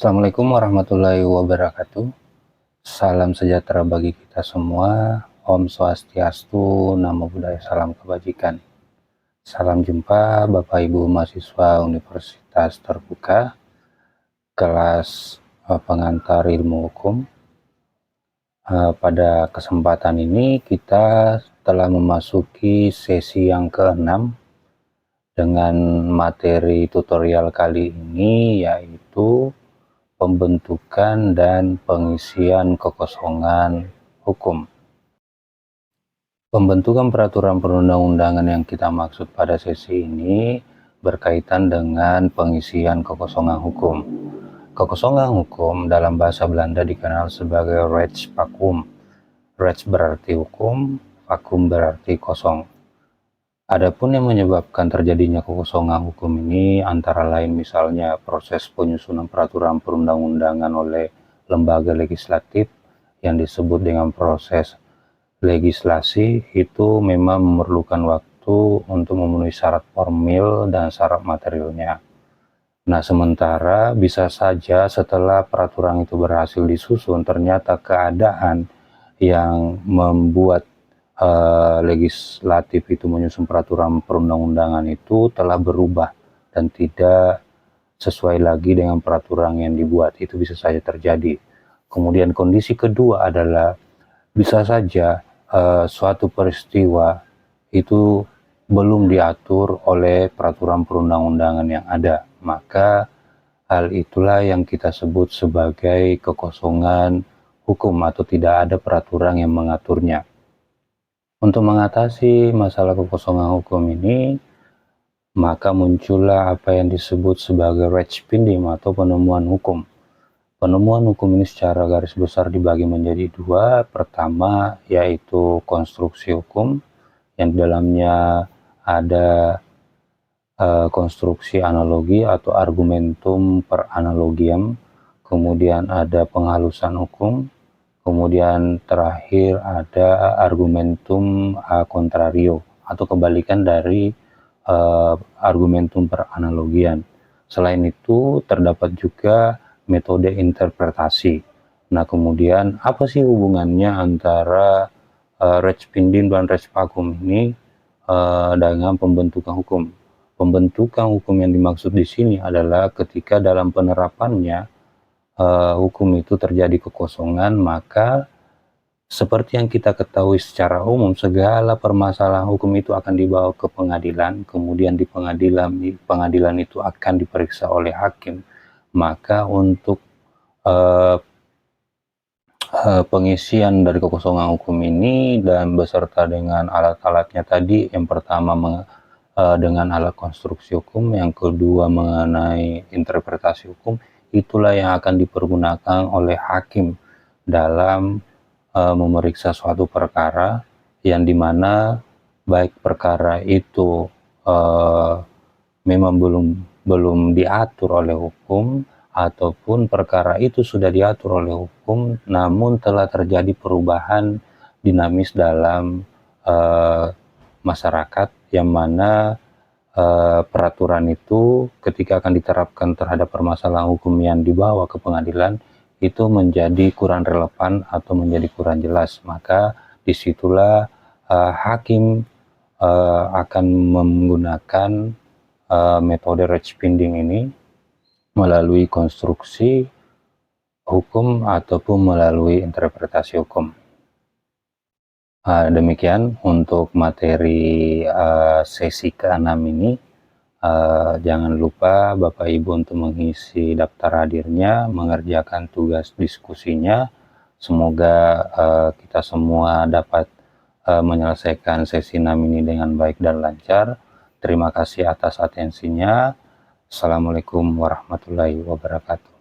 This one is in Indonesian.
Assalamualaikum warahmatullahi wabarakatuh. Salam sejahtera bagi kita semua. Om Swastiastu, Namo Buddhaya, salam kebajikan. Salam jumpa Bapak Ibu mahasiswa Universitas Terbuka, kelas pengantar ilmu hukum. Pada kesempatan ini kita telah memasuki sesi yang ke-6 dengan materi tutorial kali ini, yaitu pembentukan dan pengisian kekosongan hukum. Pembentukan peraturan perundang-undangan yang kita maksud pada sesi ini berkaitan dengan pengisian kekosongan hukum. Kekosongan hukum dalam bahasa Belanda dikenal sebagai rechtsvacuum. Rechts berarti hukum, vacuum berarti kosong. Adapun yang menyebabkan terjadinya kekosongan hukum ini antara lain misalnya proses penyusunan peraturan perundang-undangan oleh lembaga legislatif yang disebut dengan proses legislasi, itu memang memerlukan waktu untuk memenuhi syarat formil dan syarat materialnya. Nah, sementara bisa saja setelah peraturan itu berhasil disusun, ternyata keadaan yang membuat legislatif itu menyusun peraturan perundang-undangan itu telah berubah dan tidak sesuai lagi dengan peraturan yang dibuat. Itu bisa saja terjadi. Kemudian kondisi kedua adalah bisa saja suatu peristiwa itu belum diatur oleh peraturan perundang-undangan yang ada, maka hal itulah yang kita sebut sebagai kekosongan hukum atau tidak ada peraturan yang mengaturnya. Untuk mengatasi masalah kekosongan hukum ini, maka muncullah apa yang disebut sebagai rechtsbinding atau penemuan hukum. Penemuan hukum ini secara garis besar dibagi menjadi dua. Pertama yaitu konstruksi hukum, yang di dalamnya ada konstruksi analogi atau argumentum per analogiam, kemudian ada penghalusan hukum, kemudian terakhir ada argumentum a contrario atau kebalikan dari argumentum per analogian. Selain itu terdapat juga metode interpretasi. Nah, kemudian apa sih hubungannya antara rechtsbinding dan rechtsvacuum ini dengan pembentukan hukum? Pembentukan hukum yang dimaksud di sini adalah ketika dalam penerapannya hukum itu terjadi kekosongan, maka seperti yang kita ketahui secara umum, segala permasalahan hukum itu akan dibawa ke pengadilan, kemudian di pengadilan itu akan diperiksa oleh hakim. Maka untuk pengisian dari kekosongan hukum ini dan beserta dengan alat-alatnya tadi, yang pertama dengan alat konstruksi hukum, yang kedua mengenai interpretasi hukum, itulah yang akan dipergunakan oleh hakim dalam memeriksa suatu perkara, yang dimana baik perkara itu memang belum diatur oleh hukum, ataupun perkara itu sudah diatur oleh hukum namun telah terjadi perubahan dinamis dalam masyarakat, yang mana peraturan itu ketika akan diterapkan terhadap permasalahan hukum yang dibawa ke pengadilan itu menjadi kurang relevan atau menjadi kurang jelas. Maka disitulah hakim akan menggunakan metode rechtsbinding ini melalui konstruksi hukum ataupun melalui interpretasi hukum. Demikian untuk materi sesi ke-6 ini. Jangan lupa Bapak Ibu untuk mengisi daftar hadirnya, mengerjakan tugas diskusinya. Semoga kita semua dapat menyelesaikan sesi 6 ini dengan baik dan lancar. Terima kasih atas atensinya. Assalamualaikum warahmatullahi wabarakatuh.